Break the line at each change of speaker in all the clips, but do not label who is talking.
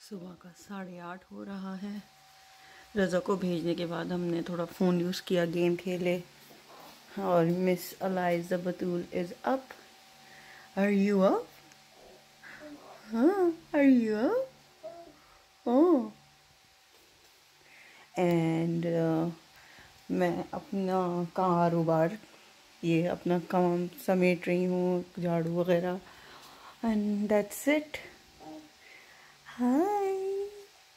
सुबह का 8:30 हो रहा है। रज़ा को भेजने के बाद हमने थोड़ा फ़ोन यूज़ किया, गेम खेले। और miss Aliza Batool is up. Are you up? हाँ, are you up? Oh. And मैं अपना कारोबार, ये अपना काम समेट रही हूँ, झाड़ू वगैरह। And that's it. Hi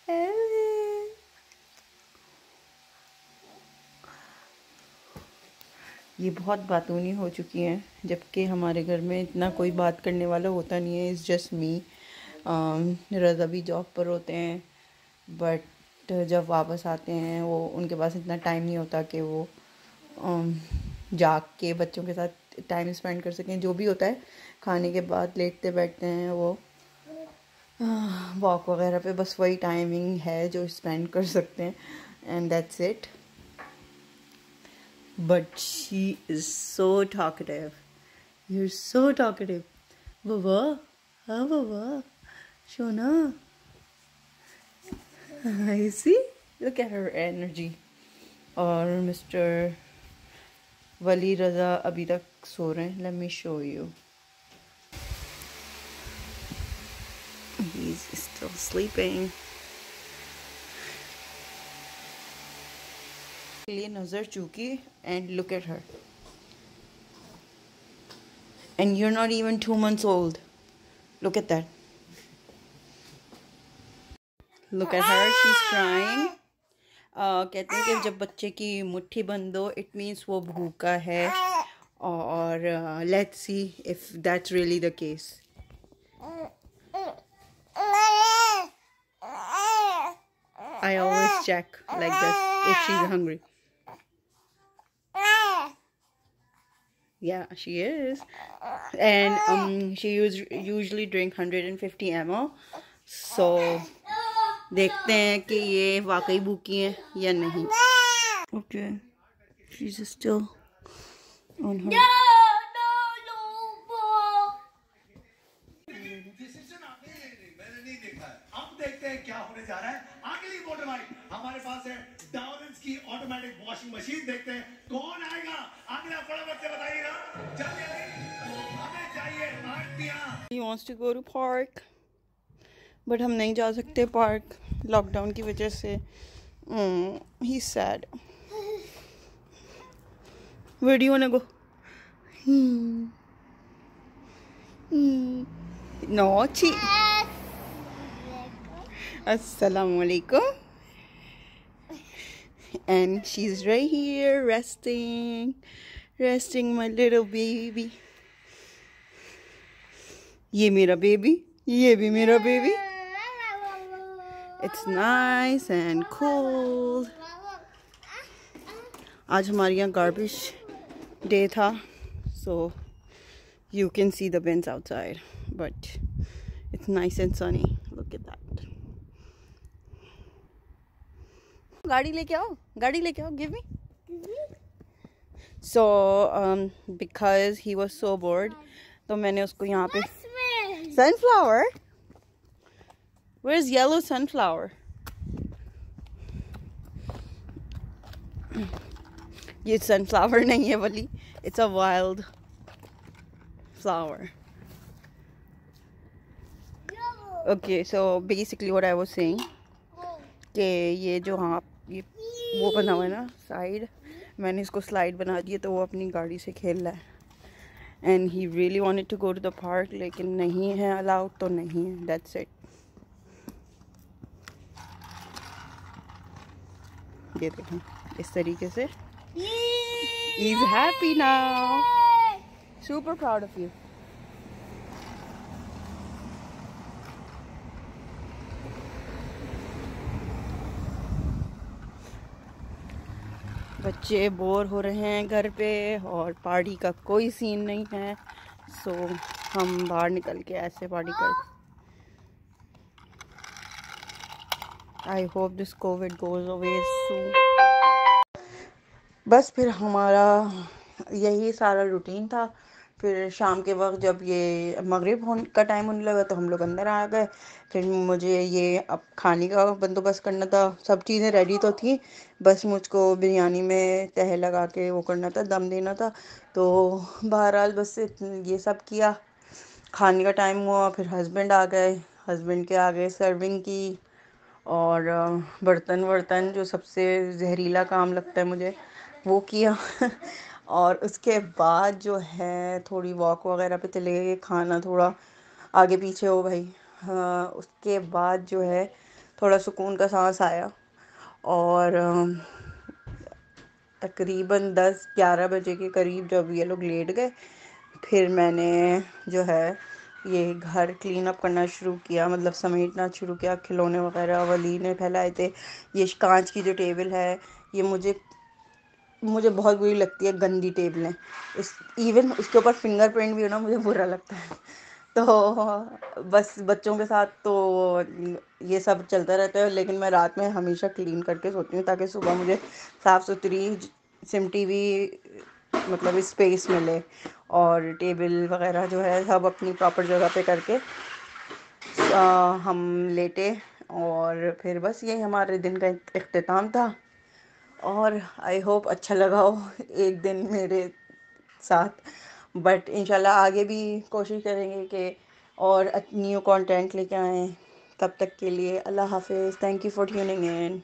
Alice. ये बहुत बातूनी हो चुकी हैं, जबकि हमारे घर में इतना कोई बात करने वाला होता नहीं है। इट्स जस्ट मी। रज़ा भी जॉब पर होते हैं, बट जब वापस आते हैं वो उनके पास इतना टाइम नहीं होता कि वो जाग के बच्चों के साथ टाइम स्पेंड कर सकें। जो भी होता है, खाने के बाद लेटते बैठते हैं वो वॉक वगैरह पे, बस वही टाइमिंग है जो स्पेंड कर सकते हैं। And that's it. But she is so talkative. You're so talkative. Baba, huh, Baba? Shona. You see? Look at her energy. और मिस्टर वली रज़ा अभी तक सो रहे हैं. Let me show you. He's still sleeping. लिए नज़र चूकी and look at her. And you're not even 2 months old. Look at that. Look at her. She's crying. कहते हैं कि जब बच्चे की मुट्ठी बंद हो, इट मीन्स वो भूखा है। और let's see if that's really the case. I always check like this if she's hungry. Yeah, she is. And she usually drink 150 ml. So देखते हैं कि ये वाकई भूखी है या नहीं। Okay, she's still on her.
मैंने नहीं देखा है। अब देखते हैं क्या होने जा रहा है। अगली मोटर बाइक हमारे पास है डाउरेंस की ऑटोमेटिक वॉशिंग मशीन। देखते हैं कौन आएगा अगला, फटाफट से बताइएगा। जल्दी हमें चाहिए आंटियां।
He wants to go to park, but हम नहीं जा सकते पार्क लॉकडाउन की वजह से। He's sad. Where do you wanna go? Naughty. Assalamualaikum. And she's right here resting my little baby. ये मेरा बेबी, ये भी मेरा baby. It's nice and cool. आज हमारे यहाँ garbage day था, so you can see the bins outside, but it's nice and sunny. Look at that. गाड़ी लेके आओ, गाड़ी लेके आओ. Give me. So because he was so bored, तो मैंने उसको यहाँ पे sunflower. Where's yellow sunflower? ये sunflower नहीं है वली. It's a wild flower. Okay, so basically what I was saying कि ये जो हाँ ये वो बना हुआ है ना साइड, मैंने इसको स्लाइड बना दी है तो वो अपनी गाड़ी से खेल रहा है। And he really wanted to go to the park, लेकिन नहीं है allowed, तो नहीं है. That's it. ये देखें इस तरीके से. He's happy now. Super proud of you. बच्चे बोर हो रहे हैं घर पे और पार्टी का कोई सीन नहीं है, सो हम बाहर निकल के ऐसे पार्टी कर. I hope this covid goes away soon. बस फिर हमारा यही सारा रूटीन था. फिर शाम के वक्त जब ये मगरिब होने का टाइम होने लगा तो हम लोग अंदर आ गए। फिर मुझे ये अब खाने का बंदोबस्त करना था। सब चीज़ें रेडी तो थी, बस मुझको बिरयानी में तह लगा के वो करना था, दम देना था। तो बहरहाल बस ये सब किया। खाने का टाइम हुआ, फिर हस्बैंड आ गए। हस्बैंड के आगे सर्विंग की, और बर्तन वर्तन जो सबसे जहरीला काम लगता है मुझे, वो किया। और उसके बाद जो है थोड़ी वॉक वगैरह पे चले गए, खाना थोड़ा आगे पीछे हो भाई। हाँ, उसके बाद जो है थोड़ा सुकून का सांस आया। और तकरीबन 10-11 बजे के करीब जब ये लोग लेट गए, फिर मैंने जो है ये घर क्लीन अप करना शुरू किया, मतलब समेटना शुरू किया। खिलौने वगैरह वली ने फैलाए थे। ये कांच की जो टेबल है, ये मुझे मुझे बहुत बुरी लगती है, गंदी टेबलें। इस इवन उसके ऊपर फिंगरप्रिंट भी हो ना, मुझे बुरा लगता है। तो बस बच्चों के साथ तो ये सब चलता रहता है, लेकिन मैं रात में हमेशा क्लीन करके सोती हूँ ताकि सुबह मुझे साफ़ सुथरी सिमटी हुई मतलब स्पेस मिले। और टेबल वगैरह जो है सब अपनी प्रॉपर जगह पे करके हम लेटे। और फिर बस यही हमारे दिन का इख्तिताम था। और आई होप अच्छा लगा हो एक दिन मेरे साथ। बट इंशाल्लाह आगे भी कोशिश करेंगे कि और न्यू कंटेंट लेके आएँ। तब तक के लिए अल्लाह हाफिज़। Thank you for tuning in.